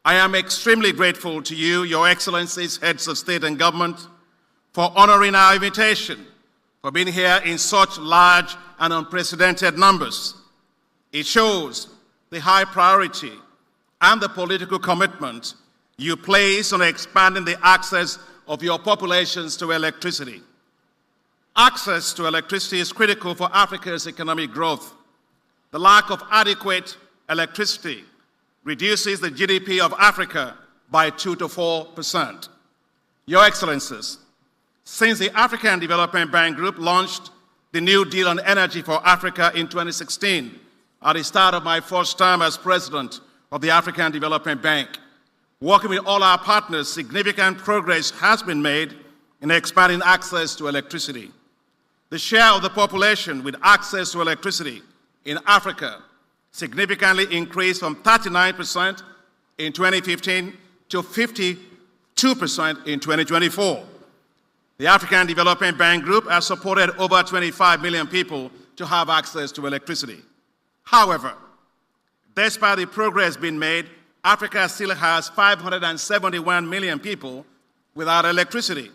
I am extremely grateful to you, Your Excellencies, heads of state and government, for honoring our invitation, for being here in such large and unprecedented numbers. It shows the high priority and the political commitment you place on expanding the access of your populations to electricity. Access to electricity is critical for Africa's economic growth. The lack of adequate electricity reduces the GDP of Africa by 2 to 4%. Your Excellencies, since the African Development Bank Group launched the New Deal on Energy for Africa in 2016, at the start of my first term as president of the African Development Bank, working with all our partners, significant progress has been made in expanding access to electricity. The share of the population with access to electricity in Africa significantly increased from 39% in 2015 to 52% in 2024. The African Development Bank Group has supported over 25 million people to have access to electricity. However, despite the progress being made, Africa still has 571 million people without electricity,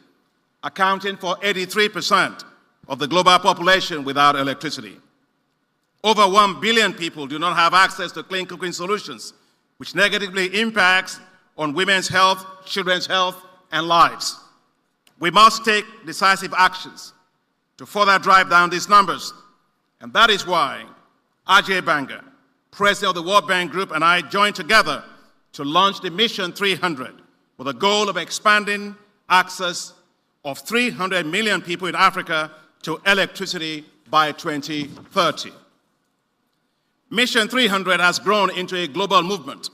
accounting for 83% of the global population without electricity. Over 1 billion people do not have access to clean cooking solutions, which negatively impacts on women's health, children's health, and lives. We must take decisive actions to further drive down these numbers, and that is why Ajay Banga, President of the World Bank Group, and I joined together to launch the Mission 300 with a goal of expanding access of 300 million people in Africa to electricity by 2030. Mission 300 has grown into a global movement,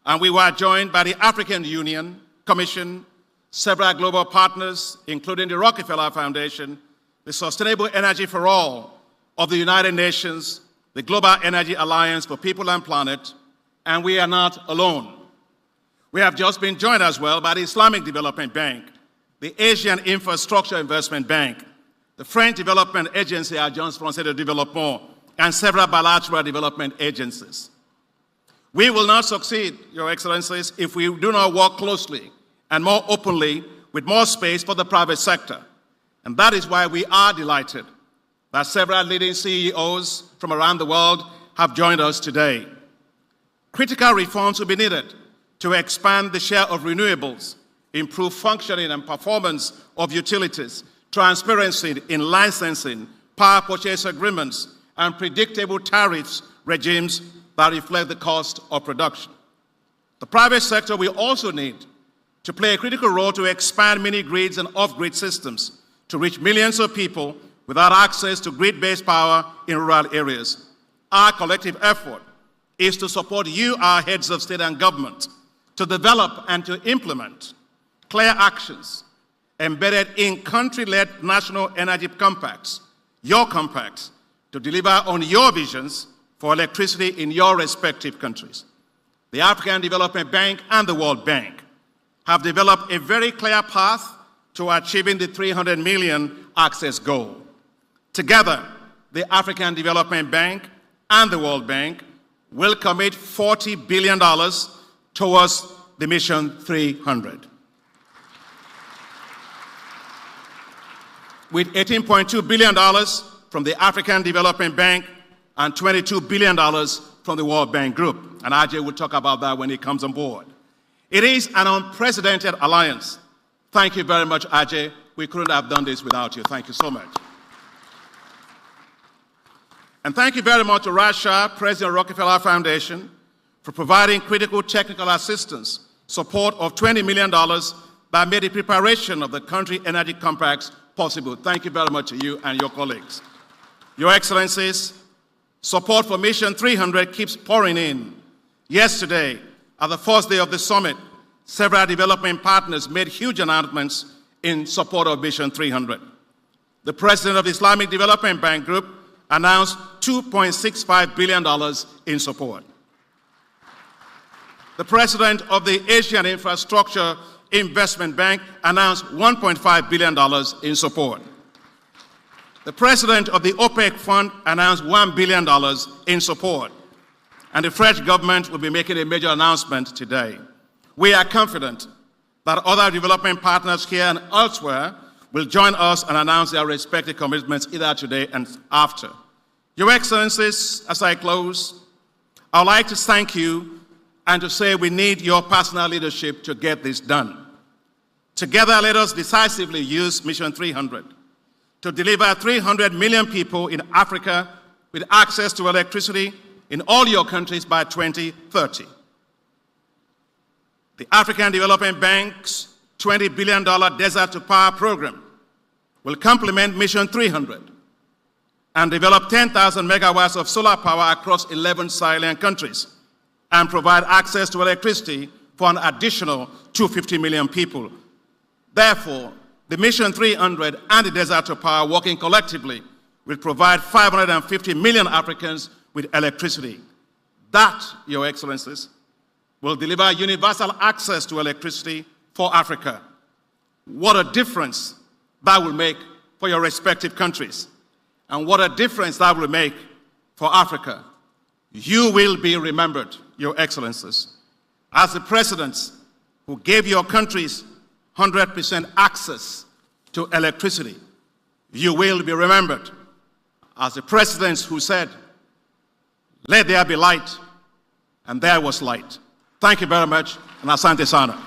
and we were joined by the African Union, Commission, several global partners, including the Rockefeller Foundation, the Sustainable Energy for All of the United Nations, the Global Energy Alliance for People and Planet, and we are not alone. We have just been joined as well by the Islamic Development Bank, the Asian Infrastructure Investment Bank, the French Development Agency, Agence Française de Développement, and several bilateral development agencies. We will not succeed, Your Excellencies, if we do not work closely and more openly with more space for the private sector. And that is why we are delighted that several leading CEOs from around the world have joined us today. Critical reforms will be needed to expand the share of renewables, improve functioning and performance of utilities, transparency in licensing, power purchase agreements, and predictable tariffs regimes that reflect the cost of production. The private sector will also need to play a critical role to expand mini-grids and off-grid systems to reach millions of people without access to grid-based power in rural areas. Our collective effort is to support you, our heads of state and government, to develop and to implement clear actions embedded in country-led national energy compacts, your compacts, to deliver on your visions for electricity in your respective countries. The African Development Bank and the World Bank have developed a very clear path to achieving the 300 million access goal. Together, the African Development Bank and the World Bank will commit $40 billion towards the Mission 300. With $18.2 billion from the African Development Bank and $22 billion from the World Bank Group. And Ajay will talk about that when he comes on board. It is an unprecedented alliance. Thank you very much, Ajay. We couldn't have done this without you. Thank you so much. And thank you very much to Rasha, President of Rockefeller Foundation, for providing critical technical assistance, support of $20 million that made the preparation of the country energy compacts possible. Thank you very much to you and your colleagues. Your Excellencies, support for Mission 300 keeps pouring in. Yesterday, at the first day of the summit, several development partners made huge announcements in support of Mission 300. The President of the Islamic Development Bank Group announced $2.65 billion in support. The President of the Asian Infrastructure Investment Bank announced $1.5 billion in support. The President of the OPEC Fund announced $1 billion in support. And the French government will be making a major announcement today. We are confident that other development partners here and elsewhere will join us and announce their respective commitments either today and after. Your Excellencies, as I close, I would like to thank you and to say we need your personal leadership to get this done. Together, let us decisively use Mission 300 to deliver 300 million people in Africa with access to electricity in all your countries by 2030. The African Development Bank's $20 billion Desert to Power program will complement Mission 300 and develop 10,000 megawatts of solar power across 11 Sahelian countries and provide access to electricity for an additional 250 million people. Therefore, the Mission 300 and the Desert to Power working collectively will provide 550 million Africans with electricity. That, Your Excellencies, will deliver universal access to electricity for Africa. What a difference that will make for your respective countries, and what a difference that will make for Africa. You will be remembered, Your Excellencies, as the presidents who gave your countries 100% access to electricity. You will be remembered as the presidents who said, "Let there be light," and there was light. Thank you very much, and asante sana.